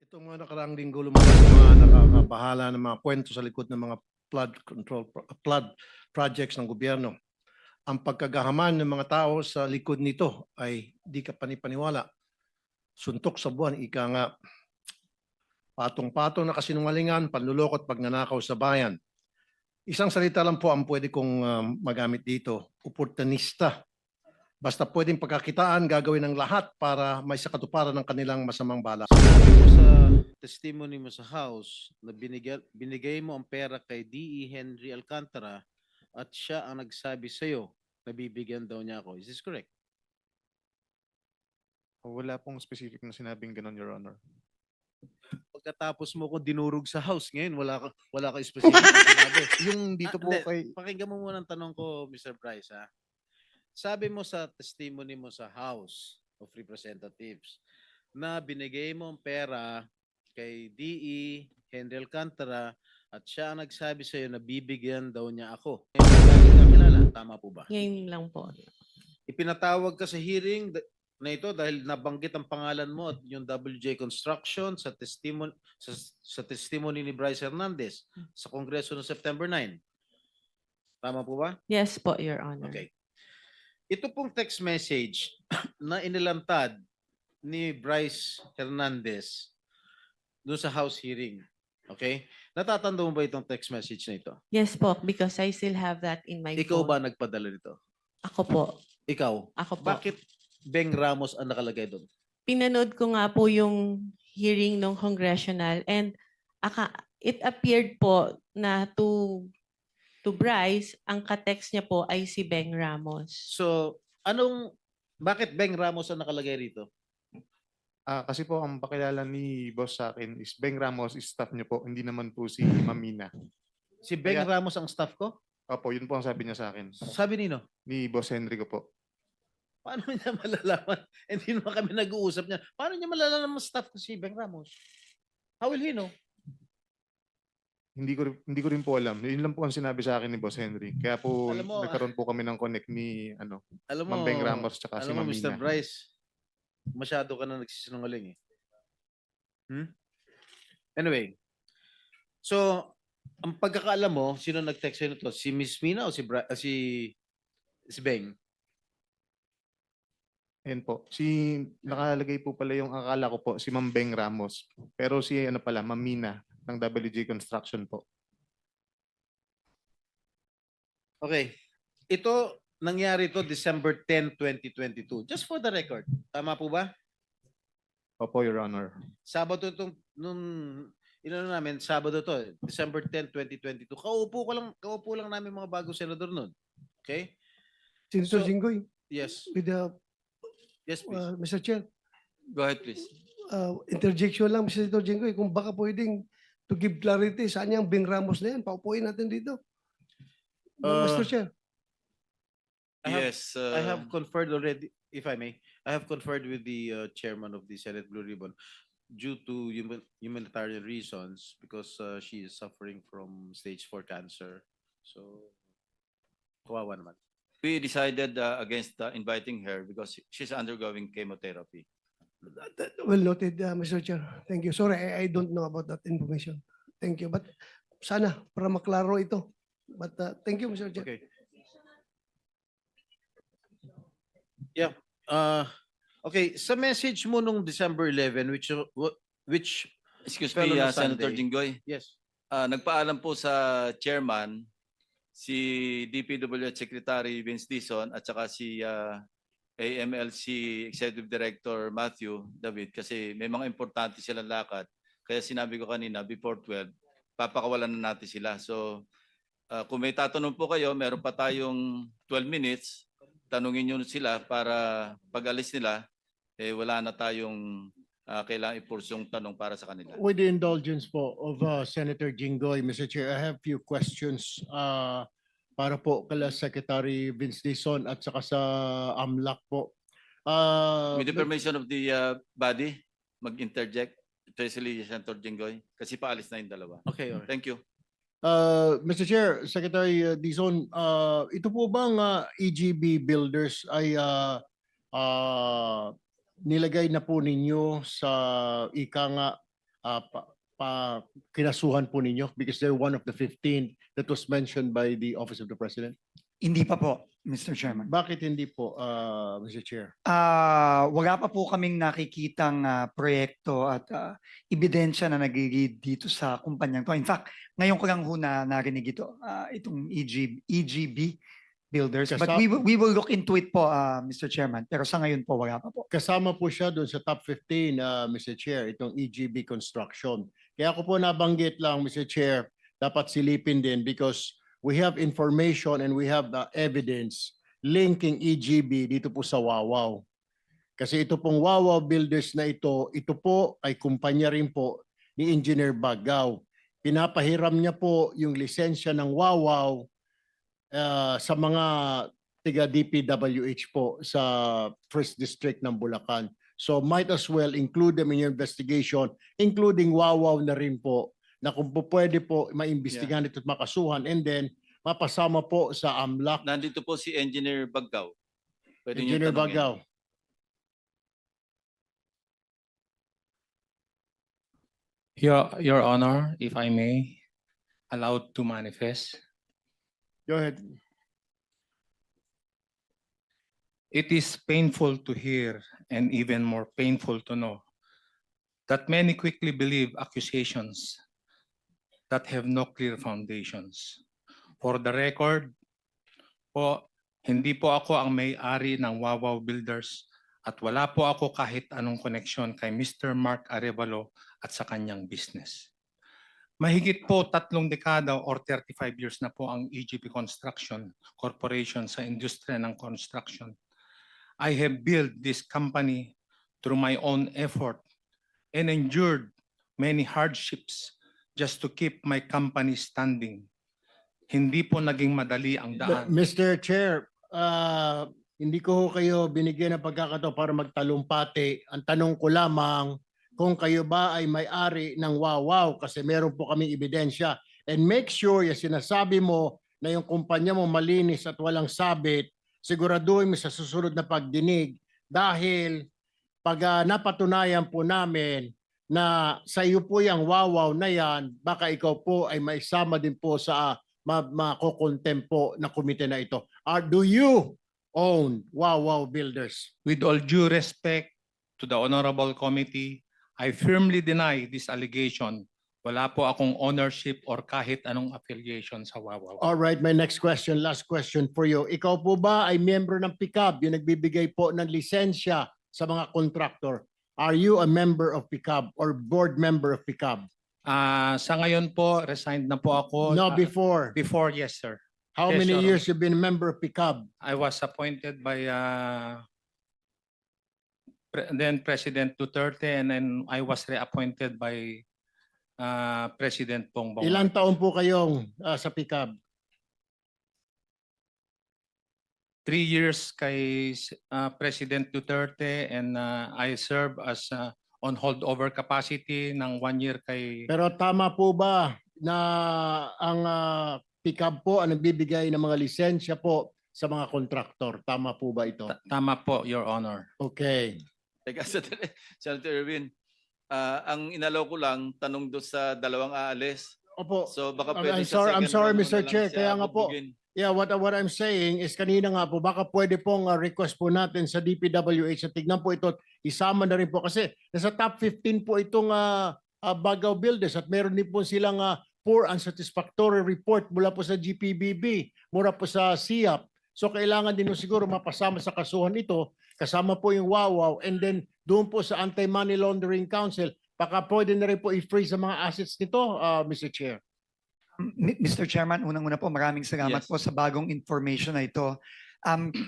Itong mga nakaraang linggo lumabas ng mga nakakabahala ng mga kwento sa likod ng mga flood projects ng gobyerno. Ang pagkagahaman ng mga tao sa likod nito ay di ka panipaniwala. Suntok sa buwan, ika nga, patong-patong na kasinungalingan, panluloko at pagnanakaw sa bayan. Isang salita lang po ang pwede kong magamit dito, oportunista. Basta pwedeng pagkakitaan, gagawin ng lahat para may sakatuparan ng kanilang masamang balak. Sinabi mo sa testimony mo sa House na binigay mo ang pera kay D.E. Henry Alcantara at siya ang nagsabi sa iyo na bibigyan daw niya ako. Is this correct? Wala pong specific na sinabing ganun, Your Honor. Pagkatapos mo ko dinurog sa House ngayon, wala ka specific na sinabi. Yung dito po Hindi, kay... pakinggan mo muna ang tanong ko, Mr. Bryce. Ha? Sabi mo sa testimony mo sa House of Representatives na binigay mo ang pera kay D.E. Henry Alcantara at siya ang nagsabi sa iyo na bibigyan daw niya ako. Hindi ka kilala, tama po ba? Ngayon lang po. Ipinatawag ka sa hearing na ito dahil nabanggit ang pangalan mo at yung WJ Construction sa testimony ni Bryce Hernandez sa Kongreso noong September 9. Tama po ba? Yes po, Your Honor. Okay. Ito pong text message na inilantad ni Bryce Hernandez doon sa House hearing. Okay? Natatanda mo ba itong text message na ito? Yes po, because I still have that in my Ikaw phone. ba nagpadala nito? Ako po. Ikaw? Ako po. Bakit Beng Ramos ang nakalagay doon? Pinanood ko nga po yung hearing ng congressional and it appeared po na to Bryce, ang ka-text niya po ay si Beng Ramos. So, bakit Beng Ramos ang nakalagay rito? Kasi po ang pakilala ni boss sa akin is Beng Ramos is staff niyo po, hindi naman po si Mamina. Si Beng Kaya- Ramos ang staff ko? Opo, yun po ang sabi niya sa akin. Sabi nino? Ni Boss Henry ko po. Paano niya malalaman? Hindi naman kami nag-uusap niya. Paano niya malalaman staff ko si Beng Ramos? How will he know? Hindi ko rin po alam. Yun lang po ang sinabi sa akin ni Boss Henry. Kaya po Alam mo, nagkaroon po kami ng connect ni Alam mo, Ma'am Beng Ramos tsaka si alam mo, Mamina. Mr. Bryce, masyado ka na nagsisinungaling eh. Anyway, so, ang pagkakaalam mo, sino nag-text sa'yo nito? Si Miss Mina o si Beng? Ayan po. Nakalagay po pala yung akala ko po, si Ma'am Beng Ramos. Pero si Mamina ng WG Construction po. Okay. Ito, nangyari to December 10, 2022. Just for the record. Tama po ba? Opo, Your Honor. Sabado itong, Sabado to, December 10, 2022. Kaupo lang namin mga bagong senador nun. Okay? Senator So- Jinggoy, Yes. with the, Yes, please. Mr. Chair, Go ahead, please. interjection lang, Mr. Senator Jinggoy, kung baka pwedeng to give clarity, saan yung Beng Ramos na yan? Paupuin natin dito. Mr. Chair. Yes. I have conferred already, if I may, I have conferred with the chairman of the Senate Blue Ribbon due to humanitarian reasons because she is suffering from stage 4 cancer. So, kawawa naman. We decided against inviting her because she's undergoing chemotherapy. Well noted, Mr. Chair. Thank you. Sorry, I don't know about that information. Thank you. But sana, para maklaro ito. But thank you, Mr. Chair. Okay. Yeah. Okay, sa message mo nung December 11, which Excuse Fellow me, na Senator Sunday. Jinggoy. yes, Nagpaalam po sa chairman, si DPWH Secretary Vince Dizon at saka si AMLC Executive Director Matthew David kasi may mga importante silang lakad. Kaya sinabi ko kanina, before 12, papakawalan na natin sila. So, kung may tatanong po kayo, meron pa tayong 12 minutes. Tanungin nyo sila para pag alis nila, wala na tayong kailangan ipursong tanong para sa kanila. With the indulgence po of Senator Jinggoy, Mr. Chair, I have few questions para po kala Secretary Vince Dizon at saka sa AMLAC po. With the permission of the body, mag-interject, especially Senator Jinggoy, kasi paalis na yung dalawa. okay, alright. Thank you. Mr. Chair, Secretary Dizon, ito po bang EGB Builders ay nilagay na po ninyo sa ika nga kinasuhan po ninyo because they're one of the 15 that was mentioned by the Office of the President? Hindi pa po, Mr. Chairman. Bakit hindi po, Mr. Chair? Wala pa po kaming nakikitang proyekto at ebidensya na nagigid dito sa kumpanyang to. In fact, ngayon ko lang ho na narinig ito, itong EGB Builders. But we will look into it po, Mr. Chairman. Pero sa ngayon po, wala pa po. Kasama po siya doon sa top 15, Mr. Chair, itong EGB Construction. Kaya ako po nabanggit lang, Mr. Chair, dapat silipin din because we have information and we have the evidence linking EGB dito po sa Wawaw. Kasi ito pong Wawaw Builders na ito po ay kumpanya rin po ni Engineer Bagaw. Pinapahiram niya po yung lisensya ng Wawaw sa mga tiga DPWH po sa First District ng Bulacan. So might as well include them in your investigation, including Wawaw na rin po, na kung po pwede po maimbestigahan ito at makasuhan and then mapasama po sa AMLAC. Nandito po si Engineer Baggaw. Pwede niyo Engineer tanungin. Bagaw. Your Honor, if I may, allowed to manifest. Go ahead. It is painful to hear and even more painful to know that many quickly believe accusations that have no clear foundations. For the record, po, hindi po ako ang may-ari ng Wawaw Builders at wala po ako kahit anong koneksyon kay Mr. Mark Arevalo at sa kanyang business. Mahigit po 3 dekada or 35 years na po ang EGP Construction Corporation sa industriya ng construction. I have built this company through my own effort and endured many hardships just to keep my company standing. Hindi po naging madali ang daan. Mr. Chair, hindi ko kayo binigyan ng pagkakataon para magtalumpati. Ang tanong ko lamang kung kayo ba ay may-ari ng Wawaw kasi meron po kaming ebidensya. And make sure yung sinasabi mo na yung kumpanya mo malinis at walang sabit, siguraduhin mo sa susunod na pagdinig dahil pag napatunayan po namin na sa iyo po yung Wawaw na yan, baka ikaw po ay maisama din po sa makokontem po na komite na ito. Do you own Wawaw Builders? With all due respect to the Honorable Committee, I firmly deny this allegation. Wala po akong ownership or kahit anong affiliation sa Wawaw. All right, my next question, last question for you. Ikaw po ba ay miyembro ng PICAB, yung nagbibigay po ng lisensya sa mga contractor? Are you a member of PICAB or board member of PICAB? Sa ngayon po, resigned na po ako. No, before. Before, yes, sir. How Yes, many Your years you've been a member of PICAB? I was appointed by then President Duterte and then I was reappointed by President Bongbong. Ilang taon po kayong sa PICAB? 3 years kay President Duterte and I serve as on holdover capacity ng 1 year kay... Pero tama po ba na ang PICAB po ang nagbibigay ng mga lisensya po sa mga kontraktor? Tama po ba ito? Tama po, Your Honor. Okay. Teka, Senator Erwin, ang inalaw ko lang, tanong doon sa dalawang aalis. Opo. So baka I'm pwede sorry, sa I'm second sorry, round mo Mr. na lang Chair. siya Kaya nga po, bubugin. yeah, what I'm saying is kanina nga po, baka pwede pong request po natin sa DPWH na tignan po ito, isama na rin po kasi nasa top 15 po itong Bagaw Builders at meron din po silang poor unsatisfactory report mula po sa GPBB, mula po sa SIAP. So kailangan din siguro mapasama sa kasuhan ito, kasama po yung Wawaw, and then doon po sa Anti-Money Laundering Council, baka pwede na rin po i-freeze sa mga assets nito, Mr. Chair. Mr. Chairman, unang-una po, maraming salamat Yes. po sa bagong information na ito.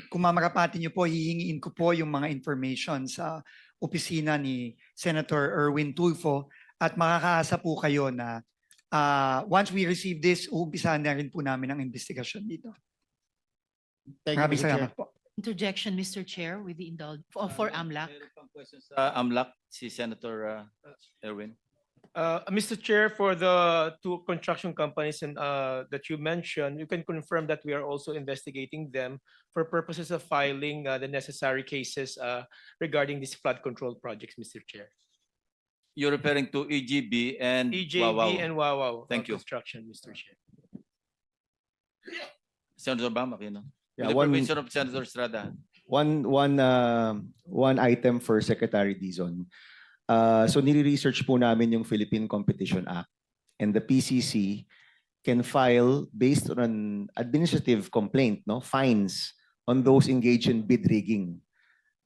Kung mamarapati niyo po, hihingiin ko po yung mga information sa opisina ni Senator Erwin Tulfo at makakaasa po kayo na once we receive this, uumpisahan na rin po namin ang investigasyon dito. Thank you, Maraming Mr. Chair. salamat po. Interjection, Mr. Chair, with the for AMLAC. Meron pang question sa AMLAC, si Senator Erwin. Mr. Chair, for the 2 construction companies that you mentioned, you can confirm that we are also investigating them for purposes of filing the necessary cases regarding these flood control projects, Mr. Chair. You're referring to EGB and EJB Wawaw. and Wawaw Thank you. Construction, Mr. Chair. Senator Bam Aquino. Yeah, With the one- permission of Senator Estrada. One item for Secretary Dizon. So nire-research po namin yung Philippine Competition Act, and the PCC can file based on an administrative complaint, no, fines on those engaged in bid rigging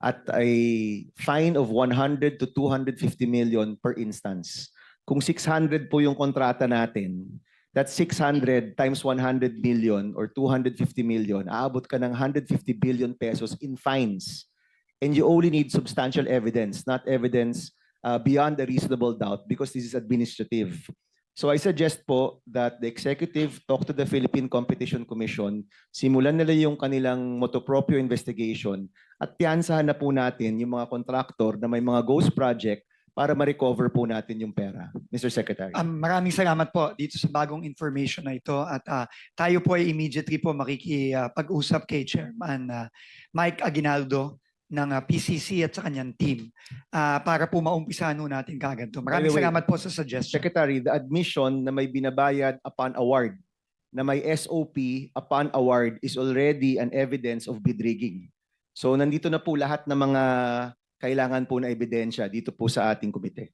at a fine of 100 to 250 million per instance. Kung 600 po yung kontrata natin, that's 600 times 100 million or 250 million, aabot ka ng 150 billion pesos in fines. And you only need substantial evidence, not evidence beyond a reasonable doubt, because this is administrative. So I suggest po that the executive talk to the Philippine Competition Commission, simulan nila yung kanilang motu proprio investigation at piyansahan na po natin yung mga contractor na may mga ghost project para ma-recover po natin yung pera. Mr. Secretary. Maraming salamat po dito sa bagong information na ito at tayo po ay immediately po makikipag-usap kay Chairman Mike Aguinaldo ng PCC at sa kanyang team para po maumpisahan ho natin kaagad to. Maraming By the way, salamat po sa suggestion. Secretary, the admission na may binabayad upon award, na may SOP upon award is already an evidence of bid rigging. So nandito na po lahat ng mga kailangan po na ebidensya dito po sa ating komite.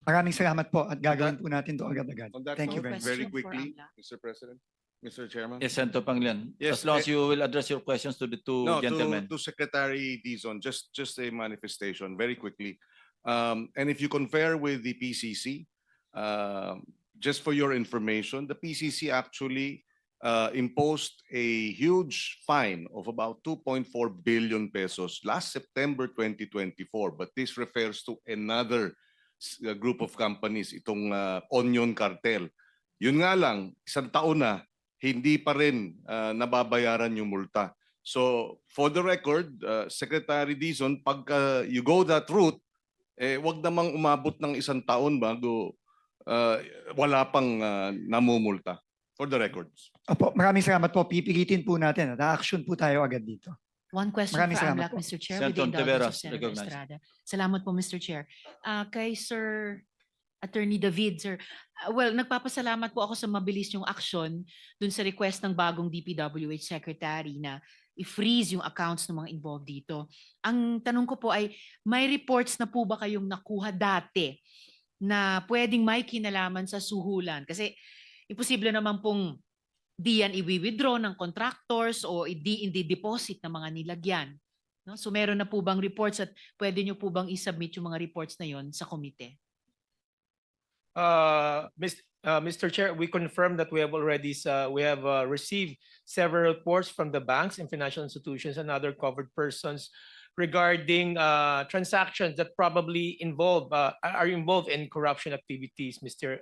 Maraming salamat po at gagawin po natin to agad-agad. On that Thank you note, very much. very Question for quickly, AMLAC. Mr. President, Mr. Chairman. Yes, Senator Panglian. Yes, As long as you will address your questions to the two No, gentlemen. to Secretary Dizon, just a manifestation very quickly. And if you compare with the PCC, just for your information, the PCC actually imposed a huge fine of about 2.4 billion pesos last September 2024. But this refers to another group of companies, itong Onion Cartel. Yun nga lang, isang taon na, hindi pa rin nababayaran yung multa. So for the record, Secretary Dizon, pag you go that route, wag namang umabot ng isang taon bago wala pang namumulta. For the records. Opo, maraming salamat po. Pipilitin po natin at action po tayo agad dito. One question Maraming for salamat AMLAC, po. Mr. Chair, with Senator the indulgence Ontiveros, of Senator recognized. Estrada. Salamat po, Mr. Chair. Kay Sir Attorney David, sir. Well, nagpapasalamat po ako sa mabilis yung aksyon dun sa request ng bagong DPWH Secretary na i-freeze yung accounts ng mga involved dito. Ang tanong ko po ay, may reports na po ba kayong nakuha dati na pwedeng may kinalaman sa suhulan? Kasi imposible naman pong di yan i-withdraw ng contractors o i-deposit ng mga nilagyan. No? So meron na po bang reports at pwede nyo po bang i-submit yung mga reports na yon sa komite? Mr. Chair, we confirm that we have already received several reports from the banks and financial institutions and other covered persons regarding transactions that probably are involved in corruption activities, Mr.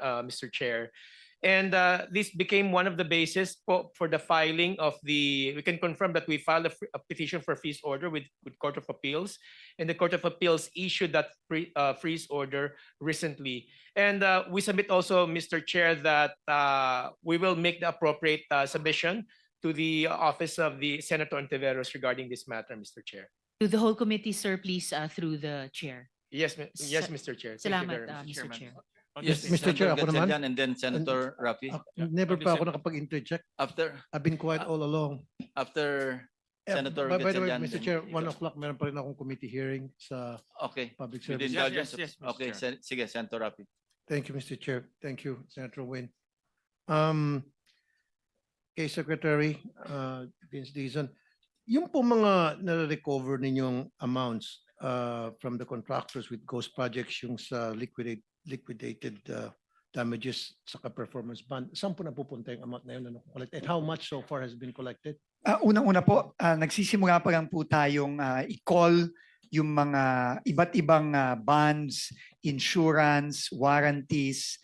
Chair. And this became one of the basis for the filing of we can confirm that we filed a petition for freeze order with Court of Appeals, and the Court of Appeals issued that freeze order recently. And we submit also, Mr. Chair, that we will make the appropriate submission to the office of the Senator Ontiveros regarding this matter, Mr. Chair. To the whole committee, sir, please, through the chair. Yes, Mr. Chair. Thank you Salamat, very much, Mr. Chairman. Chair. Yes, Mr. Chair, ako naman. Gatchalian and then Senator Rafi. Never pa ako nakapag-interject. After I've been quiet all along. Senator By the way, Gatchalian, Mr. then Chair, ikaw. 1 o'clock meron pa rin akong committee hearing sa Okay. public With service. indulgence. yes, Mr. Okay, sige, Senator Rafi. Thank you, Mr. Chair. Thank you, Senator Wayne. Kay Secretary Vince Dizon, yung po mga na-recover ninyong amounts from the contractors with ghost projects, yung sa liquidated damages sa performance bond, saan po napupunta yung amount na yun? And how much so far has been collected? Unang-una po, nagsisimula pa lang po tayong i-call yung mga iba't ibang bonds, insurance, warranties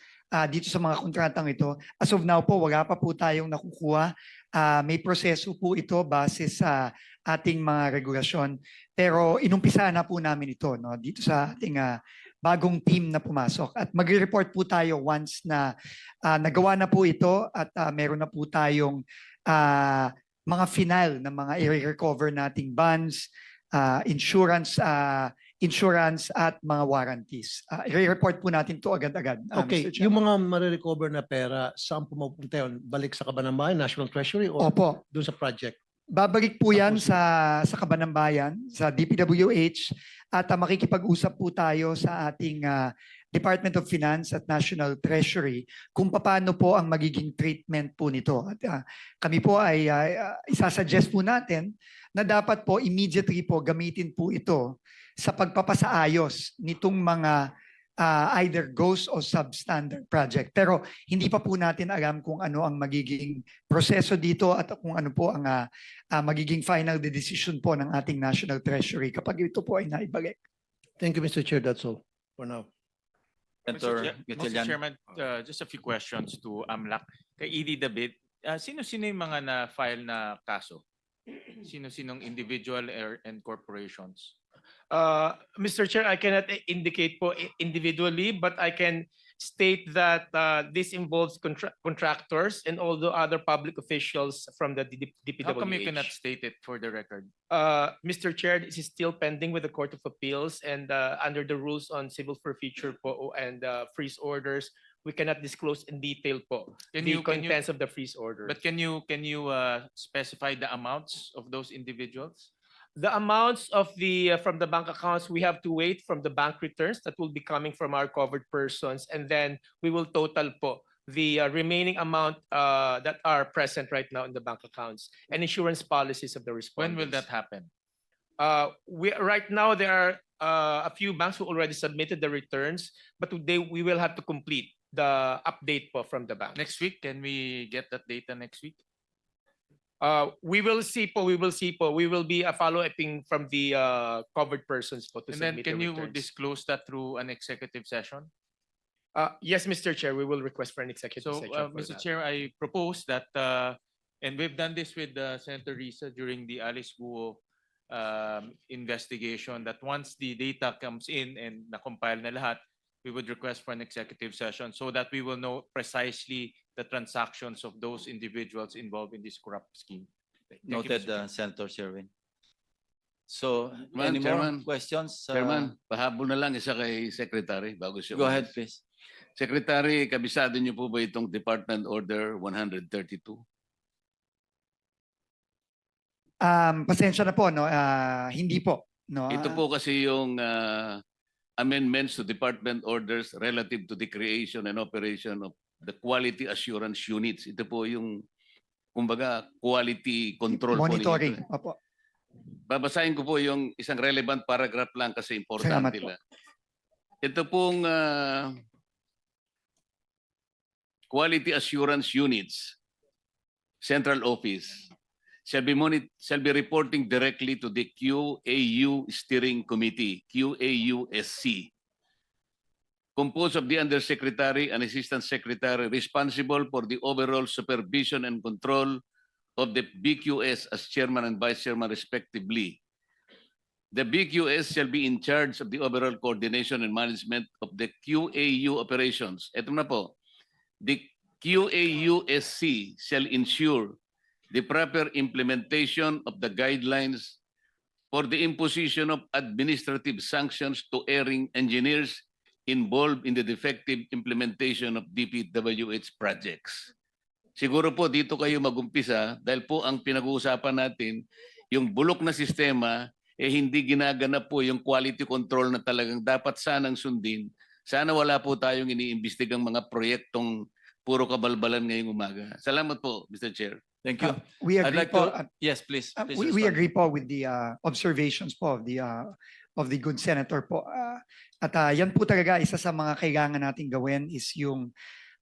dito sa mga kontratang ito. As of now po, wala pa po tayong nakukuha. May proseso po ito base sa ating mga regulasyon. Pero inumpisa na po namin ito dito sa ating bagong team na pumasok. At mag-report po tayo once na nagawa na po ito at meron na po tayong mga final na mga i-recover nating bonds, insurance insurance at mga warranties. I-report po natin to agad-agad. Okay, Mr. Chair. yung mga marirecover na pera, saan pumapunta yun? Balik sa Kabanambayan, National Treasury, o Opo. doon sa project? Babalik po yan Tapos- sa Kabanambayan, sa DPWH, at makikipag-usap po tayo sa ating Department of Finance at National Treasury kung paano po ang magiging treatment po nito. At kami po ay isasuggest po natin na dapat po immediately po gamitin po ito sa pagpapasaayos nitong mga either ghost o substandard project. Pero hindi pa po natin alam kung ano ang magiging proseso dito at kung ano po ang magiging final decision po ng ating National Treasury kapag ito po ay naibalik. Thank you, Mr. Chair. That's all for now. Senator Mr. Gatchalian. Chairman, just a few questions to AMLAC. Kay Edie David, sino-sino yung mga na-file na kaso? Sino-sinong individual and corporations? Mr. Chair, I cannot indicate po individually, but I can state that this involves contractors and all the other public officials from the DPWH. How come you cannot state it for the record? Mr. Chair, this is still pending with the Court of Appeals, and under the rules on civil forfeiture po and freeze orders, we cannot disclose in detail po the contents of the freeze order. But can you specify the amounts of those individuals? The amounts of from the bank accounts, we have to wait from the bank returns that will be coming from our covered persons, and then we will total po the remaining amount that are present right now in the bank accounts and insurance policies of the When respondents. will that happen? Right now there are a few banks who already submitted the returns, but we will have to complete the update po from the bank. Next week, can we get that data next week? We will see po. We will be follow-upping from the covered persons po to And then submit can the you returns. disclose that through an executive session? Yes, Mr. Chair, we will request for an executive So, session for Mr. that. Chair, I propose that, and we've done this with Senator Risa during the Alice Guo investigation, that once the data comes in and na-compile na lahat, we would request for an executive session so that we will know precisely the transactions of those individuals involved in this corrupt scheme. Thank you, Noted, Mr. Chair. Senator Sherwin. So, Madam any more Chairman. questions? Chairman, pahabol na lang isa kay Secretary bago siya. Go ahead, umalis. please. Secretary, kabisado niyo po ba itong Department Order 132? Pasensya na po, no? Hindi po. No? Ito po kasi yung amendments to Department Orders relative to the creation and operation of the Quality Assurance Units. Ito po yung, kumbaga, quality control Monitoring. po ninyo. Opo. Babasahin ko po yung isang relevant paragraph lang kasi Salamat importante po. lang. Ito pong Quality Assurance Units, Central Office, shall be reporting directly to the QAU Steering Committee, QAUSC, composed of the Undersecretary and Assistant Secretary responsible for the overall supervision and control of the BQS as Chairman and Vice Chairman respectively. The BQS shall be in charge of the overall coordination and management of the QAU operations. Ito na po. The QAUSC shall ensure the proper implementation of the guidelines for the imposition of administrative sanctions to erring engineers involved in the defective implementation of DPWH projects. Siguro po dito kayo magumpisa dahil po ang pinag-uusapan natin, yung bulok na sistema, hindi ginaganap po yung quality control na talagang dapat sanang sundin. Sana wala po tayong iniimbestigang mga proyektong puro kabalbalan ngayong umaga. Salamat po, Mr. Chair. Thank you. We I'd agree like po. to, yes, please. please We respond. agree po with the observations po of the good senator po. At yan po talaga isa sa mga kailangan nating gawin is yung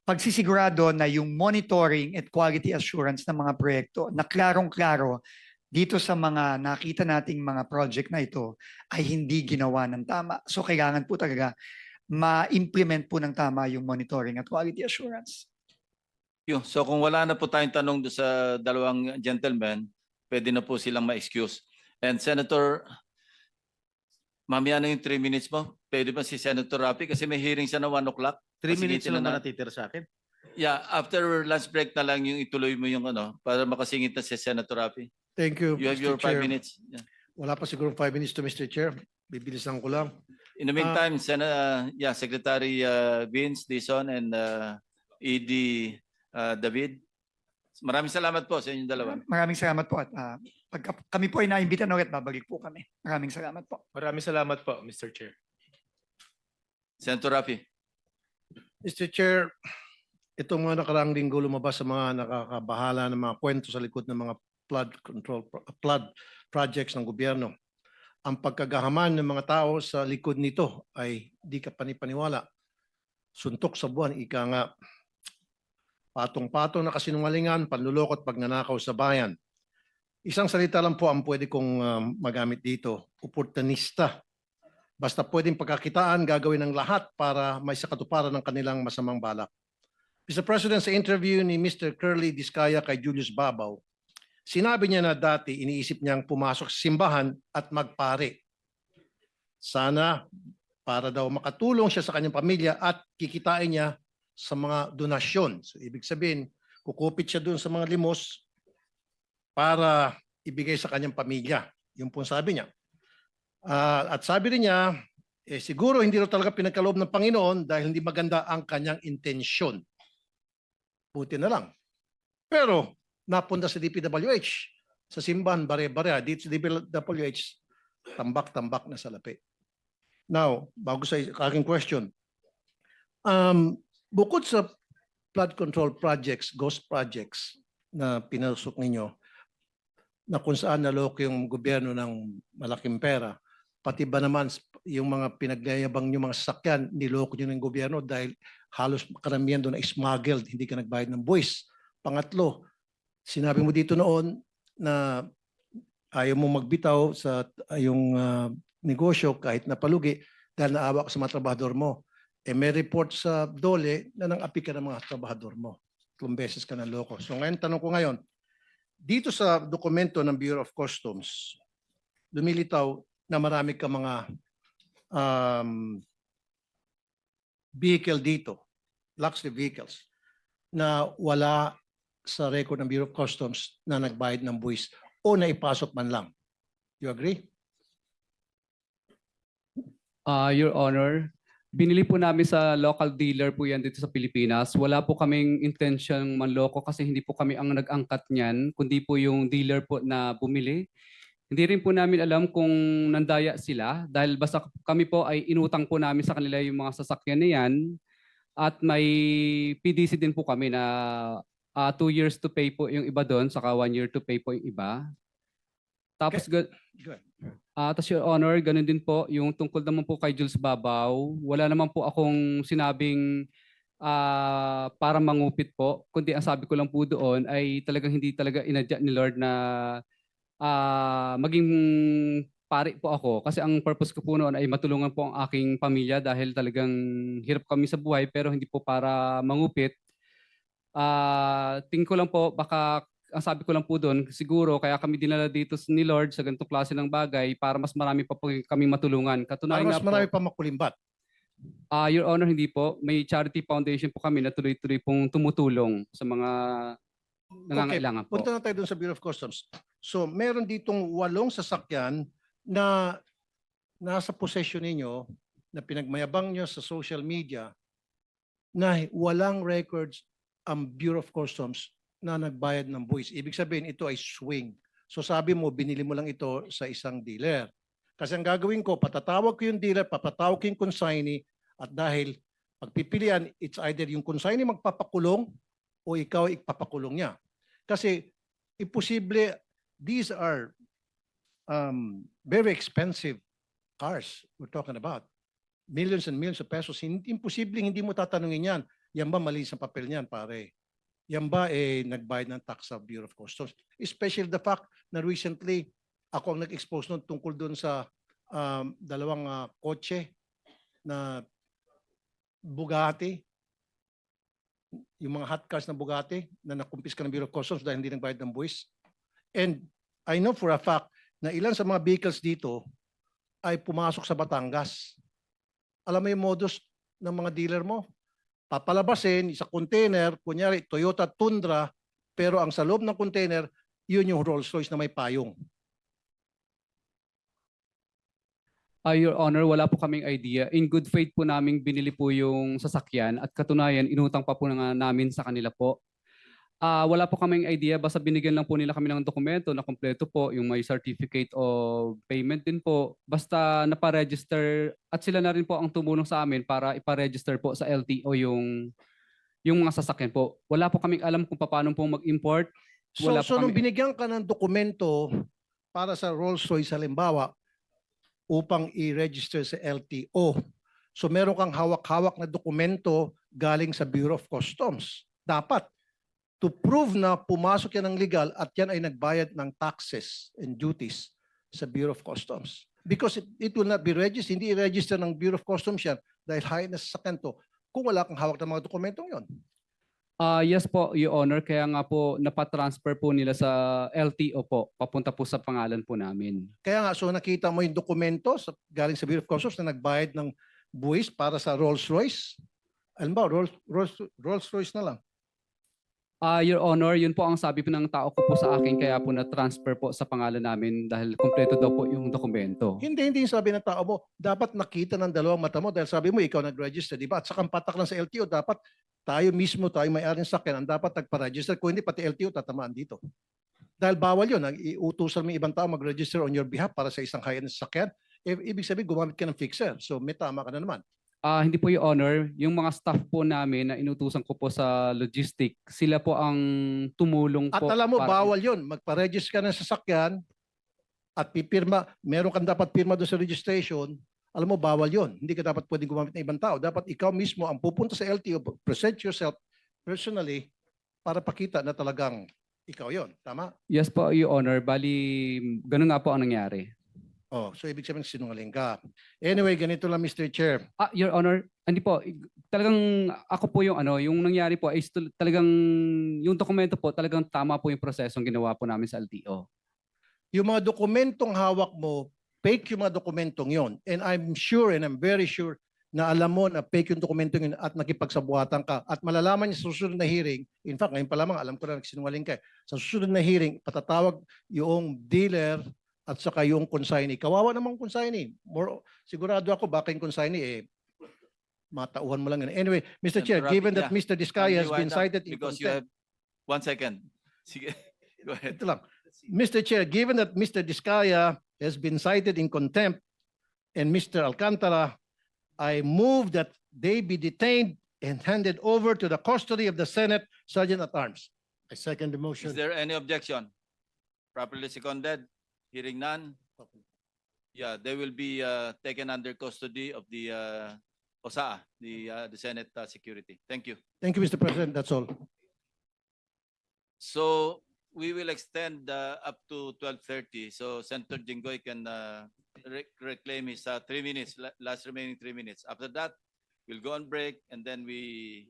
pagsisigurado na yung monitoring at quality assurance ng mga proyekto na klarong-klaro dito sa mga nakita nating mga project na ito ay hindi ginawa ng tama. So kailangan po talaga ma-implement po ng tama yung monitoring at quality assurance. So kung wala na po tayong tanong sa dalawang gentlemen, pwede na po silang ma-excuse. And Senator, mamaya na yung 3 minutes mo. Pwede ba si Senator Rapi? Kasi may hearing siya na 1 o'clock. 3 minutes Pasigit lang na ba natitira sa akin? Yeah, after lunch break na lang yung ituloy mo yung para makasingit na si Senator Rapi. Thank you, You have Mr. your 5 Chair. minutes. Yeah. Wala pa siguro 5 minutes to Mr. Chair. bibilisan ko lang. In the meantime, Secretary Vince Dizon and ED David, maraming salamat po sa inyong dalawa. Maraming salamat po at pagka kami po ay naimbita na ulit, babalik po kami. Maraming salamat po. Maraming salamat po, Mr. Chair. Senator Rafi. Mr. Chair, itong mga nakaraang linggo lumabas sa mga nakakabahala ng mga kwento sa likod ng mga flood projects ng gobyerno. Ang pagkagahaman ng mga tao sa likod nito ay di ka panipaniwala. Suntok sa buwan, ika nga. Patong-patong na kasinungalingan, panlulokot, pagnanakaw sa bayan. Isang salita lang po ang pwede kong magamit dito, oportunista. Basta pwedeng pagkakitaan, gagawin ng lahat para may sakatuparan ng kanilang masamang balak. Mr. President, sa interview ni Mr. Curly Discaya kay Julius Babaw, sinabi niya na dati iniisip niyang pumasok sa simbahan at magpare. Sana para daw makatulong siya sa kanyang pamilya at kikitain niya sa mga donasyon. So ibig sabihin, kukupit siya doon sa mga limos para ibigay sa kanyang pamilya. Yun po sabi niya. At sabi rin niya, siguro hindi raw talaga pinagkaloob ng Panginoon dahil hindi maganda ang kanyang intensyon. Buti na lang. Pero napunta sa DPWH, sa simbahan, bare-bare, dito sa DPWH, tambak-tambak na salapi. Now, bago sa aking question, bukod sa flood control projects, ghost projects na pinasok ninyo, na kung saan naloko yung gobyerno ng malaking pera, pati ba naman yung mga pinagyayabang nyo mga sasakyan, niloko nyo ng gobyerno dahil halos karamihan doon na smuggled, hindi ka nagbayad ng buwis. Pangatlo, sinabi mo dito noon na ayaw mo magbitaw sa yung negosyo kahit napalugi dahil naawa ka sa mga trabahador mo. May report sa DOLE na nang-api ka ng mga trabahador mo. 2 beses ka naloko. So ngayon, tanong ko ngayon, dito sa dokumento ng Bureau of Customs, lumilitaw na marami ka mga vehicle dito, luxury vehicles, na wala sa record ng Bureau of Customs na nagbayad ng buwis o naipasok man lang. You agree? Your Honor, binili po namin sa local dealer po yan dito sa Pilipinas. Wala po kaming intention manloko kasi hindi po kami ang nag-angkat niyan, kundi po yung dealer po na bumili. Hindi rin po namin alam kung nandaya sila dahil basta kami po ay inutang po namin sa kanila yung mga sasakyan na yan at may PDC din po kami na 2 years to pay po yung iba doon saka 1 year to pay po yung iba. Tapos tapos Your Honor, ganun din po yung tungkol naman po kay Jules Babaw. Wala naman po akong sinabing para mangupit po, kundi ang sabi ko lang po doon ay talagang hindi talaga inadya ni Lord na maging pari po ako kasi ang purpose ko po noon ay matulungan po ang aking pamilya dahil talagang hirap kami sa buhay pero hindi po para mangupit. Tingin ko lang po baka ang sabi ko lang po doon siguro kaya kami dinala dito ni Lord sa ganitong klase ng bagay para mas marami pa po kami matulungan. Katunayan Para mas nga marami po, pa makulimbat. Your Honor, hindi po. May charity foundation po kami na tuloy-tuloy pong tumutulong sa mga nangangailangan po. Punta na tayo dun sa Bureau of Customs. So, meron ditong 8 sasakyan na nasa possession ninyo na pinagmayabang nyo sa social media na walang records ang Bureau of Customs na nagbayad ng buwis. Ibig sabihin, ito ay swing. So sabi mo, binili mo lang ito sa isang dealer. Kasi ang gagawin ko, patatawag ko yung dealer, papatawag ko yung consignee, at dahil pagpipilian, it's either yung consignee magpapakulong o ikaw ipapakulong niya. Kasi imposible, these are very expensive cars we're talking about. Millions and millions of pesos. Imposible hindi mo tatanungin yan. Yan ba mali sa papel niyan, pare? Yan ba nagbayad ng tax sa Bureau of Customs? Especially the fact na recently, ako ang nag-expose nun tungkol dun sa 2 kotse na Bugatti, yung mga hot cars na Bugatti na nakumpis ka ng Bureau of Customs dahil hindi nagbayad ng buwis. And I know for a fact na ilan sa mga vehicles dito ay pumasok sa Batangas. Alam mo yung modus ng mga dealer mo? Papalabasin sa container, kunyari Toyota Tundra, pero ang sa loob ng container, yun yung Rolls Royce na may payong. Your Honor, wala po kaming idea. In good faith po naming binili po yung sasakyan at katunayan, inutang pa po nga namin sa kanila po. Wala po kaming idea, basta binigyan lang po nila kami ng dokumento na kompleto po, yung may certificate of payment din po. Basta naparegister at sila na rin po ang tumulong sa amin para iparegister po sa LTO yung mga sasakyan po. Wala po kaming alam kung paano po mag-import. Wala po So nung kami- binigyan ka ng dokumento para sa Rolls-Royce halimbawa upang i-register sa LTO, so meron kang hawak-hawak na dokumento galing sa Bureau of Customs. Dapat to prove na pumasok yan ng legal at yan ay nagbayad ng taxes and duties sa Bureau of Customs. Because it will not be registered, hindi i-register ng Bureau of Customs yan dahil high na sasakyan to kung wala kang hawak ng mga dokumentong yon. Yes po, Your Honor. Kaya nga po napatransfer po nila sa LTO po. Papunta po sa pangalan po namin. Kaya nga, so nakita mo yung dokumento galing sa Bureau of Customs na nagbayad ng buwis para sa Rolls-Royce. Alam ba, Rolls-Royce na lang. Your Honor, yun po ang sabi po ng tao ko po sa akin. Kaya po na-transfer po sa pangalan namin dahil kompleto daw po yung dokumento. Hindi yung sabi ng tao mo, dapat nakita ng dalawang mata mo dahil sabi mo ikaw nag-register, di ba? At saka ang patak lang sa LTO, dapat tayo mismo, tayo may-ari ng sakyan, ang dapat nagpa-register. Kung hindi, pati LTO tatamaan dito. Dahil bawal yun, iutusan mo yung ibang tao mag-register on your behalf para sa isang high-end sakyan. Ibig sabihin, gumamit ka ng fixer. So may tama ka na naman. Hindi po, Your Honor. Yung mga staff po namin na inutusan ko po sa logistic, sila po ang tumulong At po. alam mo, para- bawal yun. Magpa-register ka ng sasakyan at pipirma, meron kang dapat pirma doon sa registration, alam mo, bawal yun. Hindi ka dapat pwedeng gumamit ng ibang tao. Dapat ikaw mismo ang pupunta sa LTO, present yourself personally para pakita na talagang ikaw yon. Tama? Yes po, Your Honor. Bali, ganun nga po ang nangyari. Oh, so ibig sabihin sinungaling ka. Anyway, ganito lang Mr. Chair. Your Honor, hindi po. Talagang ako po yung yung nangyari po ay talagang yung dokumento po, talagang tama po yung prosesong ginawa po namin sa LTO. Yung mga dokumentong hawak mo, fake yung mga dokumentong yon. And I'm sure and I'm very sure na alam mo na fake yung dokumentong yun at nakipagsabuhatan ka. At malalaman niya sa susunod na hearing, in fact, ngayon pa lamang, alam ko na nagsinungaling ka. Sa susunod na hearing, patatawag yung dealer at saka yung consignee. Kawawa namang consignee. Sigurado ako baka yung consignee matauhan mo lang. Anyway, Mr. Chair, given that Yeah. Mr. Diskaya has been Wind up cited in because you contempt. have 1 second. Sige, go ahead. Ito lang. Mr. Chair, given that Mr. Diskaya has been cited in contempt and Mr. Alcantara, I move that they be detained and handed over to the custody of the Senate Sergeant at Arms. I second the Is motion. there any objection? Properly seconded? Hearing none? Yeah, they will be taken under custody of the OSAA, the Senate Security. Thank you. Thank you, Mr. President. That's all. So we will extend up to 12:30. So Senator Jinggoy can reclaim his 3 minutes, last remaining 3 minutes. After that, we'll go on break and then we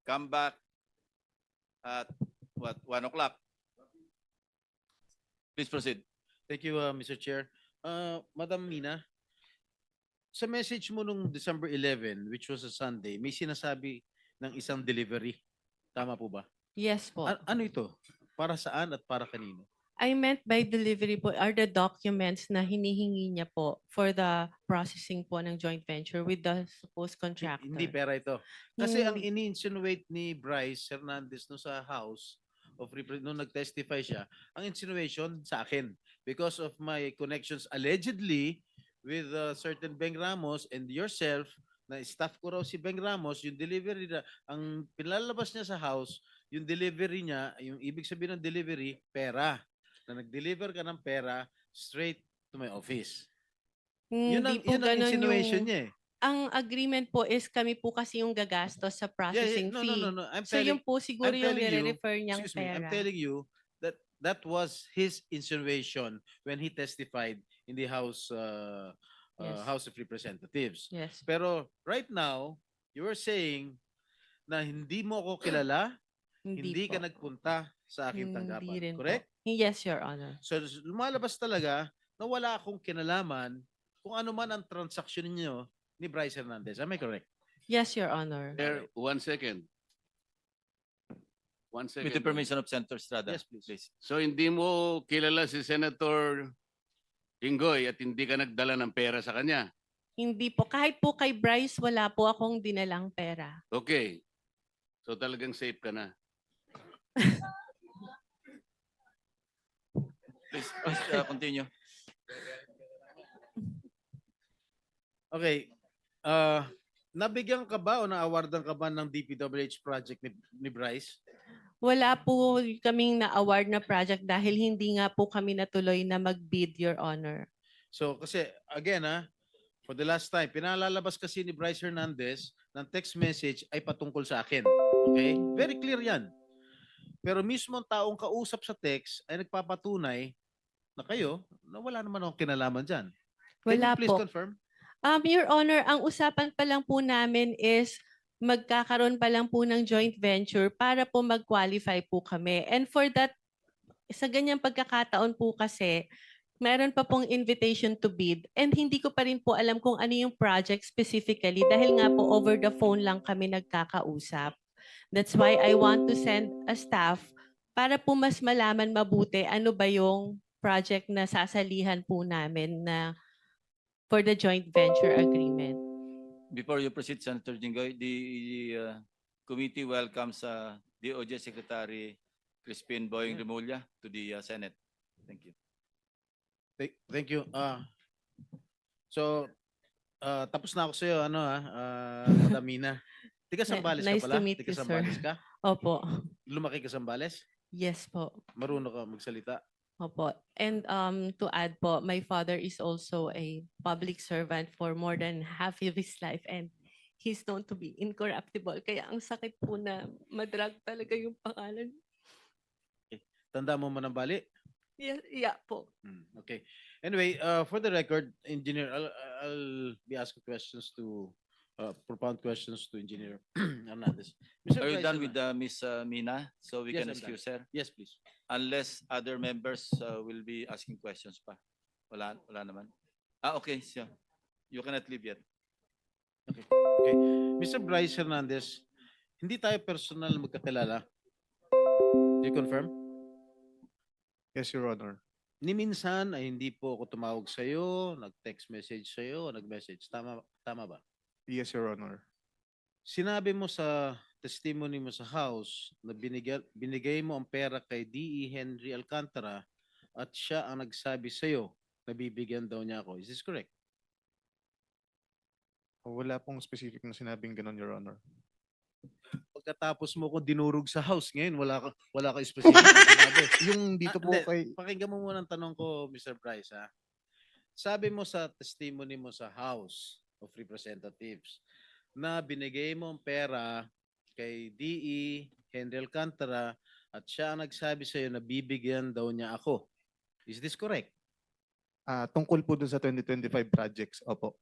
come back at 1 o'clock. Please proceed. Thank you, Mr. Chair. Madam Mina, sa message mo nung December 11, which was a Sunday, may sinasabi ng isang delivery. Tama po ba? Yes po. Ano ito? Para saan at para kanino? I meant by delivery po are the documents na hinihingi niya po for the processing po ng joint venture with the supposed contractor. Hindi pera ito. Kasi ang Hindi. ini-insinuate ni Bryce Hernandez no sa House of nung nag-testify siya, ang insinuation sa akin because of my connections allegedly with certain Beng Ramos and yourself na staff ko raw si Beng Ramos, yung delivery na, ang pinalabas niya sa house, yung delivery niya, yung ibig sabihin ng delivery, pera. Na nag-deliver ka ng pera straight to my office. Yun ang, Hindi po yun ang ganun insinuation yung, niya eh. ang agreement po is kami po kasi yung gagastos sa processing No, fee. no. So yung po siguro I'm yung telling you, nire-refer niyang excuse me, pera. I'm telling you that that was his insinuation when he testified in the House Yes. House of Representatives. Yes. Pero right now, you are saying na hindi mo ako kilala, hindi ka po. nagpunta sa aking Hindi tanggapan. rin po. Correct? Yes, Your Honor. So lumalabas talaga na wala akong kinalaman kung ano man ang transaksyon niyo ni Bryce Hernandez. Am I correct? Yes, Your Honor. There, 1 second. 1 second. With the permission of Senator Estrada. Yes, please. So hindi mo kilala si Senator Jinggoy, at hindi ka nagdala ng pera sa kanya. Hindi po. Kahit po kay Bryce, wala po akong dinalang pera. Okay. So talagang safe ka na. Please, continue. Okay. Nabigyan ka ba o na-awardan ka ba ng DPWH project ni Bryce? Wala po kaming na-award na project dahil hindi nga po kami natuloy na mag-bid, Your Honor. So kasi again for the last time, pinalalabas kasi ni Bryce Hernandez ng text message ay patungkol sa akin. Okay? Very clear yan. Pero mismo ang taong kausap sa text ay nagpapatunay na kayo na wala naman akong kinalaman dyan. Can Wala you please po. confirm? Your Honor, ang usapan pa lang po namin is magkakaroon pa lang po ng joint venture para po mag-qualify po kami. And for that, sa ganyang pagkakataon po kasi, meron pa pong invitation to bid and hindi ko pa rin po alam kung ano yung project specifically dahil nga po over the phone lang kami nagkakausap. That's why I want to send a staff para po mas malaman mabuti ano ba yung project na sasalihan po namin na for the joint venture agreement. Before you proceed, Senator Jinggoy, the committee welcomes DOJ Secretary Crispin Boying Remulla to the Senate. Thank you. Thank you. So, tapos na ako sa iyo, Madam Mina. Tiga Sambales ka Nice pala? to meet Tiga you, sir. Sambales ka? Opo. Lumaki ka Sambales? Yes po. Marunong ka magsalita? Opo. And to add po, my father is also a public servant for more than half of his life and he's known to be incorruptible. Kaya ang sakit po na madrag talaga yung pangalan. Tanda mo Manambali? Yeah po. Okay. Anyway, for the record, Engineer, I'll be asking questions to propound questions to Engineer Hernandez. Mr. Are you Bryce done with Hernandez. Miss Mina? So we Yes, can I'm done. excuse her? Yes, please. Unless other members will be asking questions pa. Wala naman. Okay. So you cannot leave yet. Okay. Mr. Bryce Hernandez, hindi tayo personal magkakilala. Do you confirm? Yes, Your Honor. Ni minsan ay hindi po ako tumawag sa iyo, nag-text message sa iyo, nag-message. Tama ba? Yes, Your Honor. Sinabi mo sa testimony mo sa House na binigay mo ang pera kay D.E. Henry Alcantara at siya ang nagsabi sa iyo na bibigyan daw niya ako. Is this correct? Wala pong specific na sinabing ganun, Your Honor. Pagkatapos mo ko dinurog sa House ngayon, wala ka specific na sinabi. Yung dito po Hindi. kay... Pakinggan mo muna ang tanong ko, Mr. Bryce. Sabi mo sa testimony mo sa House of Representatives na binigay mo ang pera kay D.E. Henry Alcantara at siya ang nagsabi sa iyo na bibigyan daw niya ako. Is this correct? Tungkol po dun sa 2025 projects, opo.